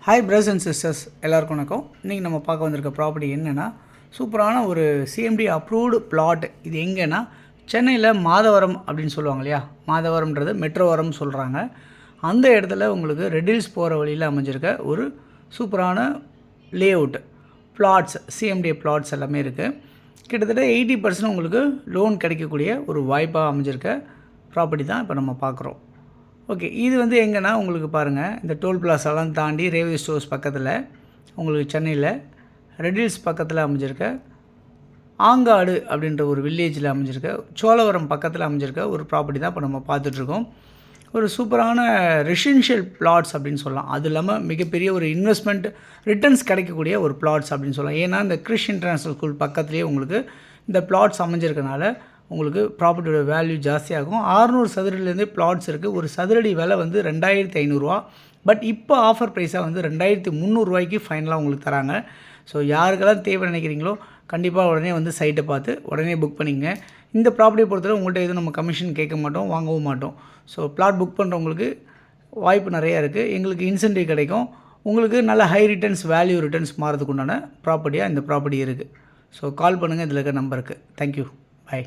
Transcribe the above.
Hi brothers and sisters, எல்லாருக்கும் வணக்கம். இன்றைக்கி நம்ம பார்க்க வந்திருக்க ப்ராப்பர்ட்டி என்னென்னா, சூப்பரான ஒரு சிஎம்டி அப்ரூவ்டு பிளாட். இது எங்கேன்னா, சென்னையில் மாதவரம் அப்படின்னு சொல்லுவாங்க இல்லையா, மாதவரம்ன்றது மெட்ரோவரம் சொல்கிறாங்க. அந்த இடத்துல உங்களுக்கு ரெட்டில்ஸ் போகிற வழியில் அமைஞ்சிருக்க ஒரு சூப்பரான layout plots, CMD plots எல்லாமே இருக்குது. கிட்டத்தட்ட 80% உங்களுக்கு லோன் கிடைக்கக்கூடிய ஒரு வாய்ப்பாக அமைஞ்சிருக்க ப்ராப்பர்ட்டி தான் இப்போ நம்ம பார்க்குறோம். ஓகே, இது வந்து எங்கன்னா உங்களுக்கு பாருங்கள், இந்த டோல் பிளாஸாலாம் தாண்டி ரேவதி ஸ்டோர்ஸ் பக்கத்தில் உங்களுக்கு சென்னையில் ரெட்டில்ஸ் பக்கத்தில் அமைஞ்சிருக்க ஆங்காடு அப்படின்ற ஒரு வில்லேஜில் அமைஞ்சிருக்க சோழவரம் பக்கத்தில் அமைஞ்சிருக்க ஒரு ப்ராப்பர்ட்டி தான் இப்போ நம்ம பார்த்துட்ருக்கோம். ஒரு சூப்பரான ரெசிடென்ஷியல் பிளாட்ஸ் அப்படின்னு சொல்லலாம். அது இல்லாமல் மிகப்பெரிய ஒரு இன்வெஸ்ட்மெண்ட் ரிட்டர்ன்ஸ் கிடைக்கக்கூடிய ஒரு பிளாட்ஸ் அப்படின்னு சொல்லலாம். ஏன்னா இந்த கிறிஸ் இன்டர்நேஷ்னல் ஸ்கூல் பக்கத்துலேயே உங்களுக்கு இந்த பிளாட்ஸ் அமைஞ்சிருக்கனால உங்களுக்கு ப்ராப்பர்ட்டியோட வேல்யூ ஜாஸ்தியாகும். 600 சதுரடிலேருந்தே பிளாட்ஸ் இருக்குது. ஒரு சதுரடி விலை வந்து 2500 பட் இப்போ ஆஃபர் ப்ரைஸாக வந்து 2300 ஃபைனலாக உங்களுக்கு தராங்க. ஸோ யாருக்கெல்லாம் தேவை நினைக்கிறீங்களோ கண்டிப்பாக உடனே வந்து சைட்டை பார்த்து உடனே புக் பண்ணிங்க. இந்த ப்ராப்பர்ட்டியை பொறுத்தவரை உங்கள்கிட்ட எதுவும் நம்ம கமிஷன் கேட்க மாட்டோம், வாங்கவும் மாட்டோம். ஸோ பிளாட் புக் பண்ணுறவங்களுக்கு வாய்ப்பு நிறையா இருக்குது. எங்களுக்கு இன்சென்டிவ் கிடைக்கும். உங்களுக்கு நல்ல ஹை ரிட்டர்ன்ஸ், வேல்யூ ரிட்டர்ன்ஸ் மாறதுக்கு உண்டான ப்ராப்பர்ட்டியாக இந்த ப்ராப்பர்ட்டி இருக்குது. ஸோ கால் பண்ணுங்கள் இதில் இருக்க நம்பருக்கு. Thank you, by.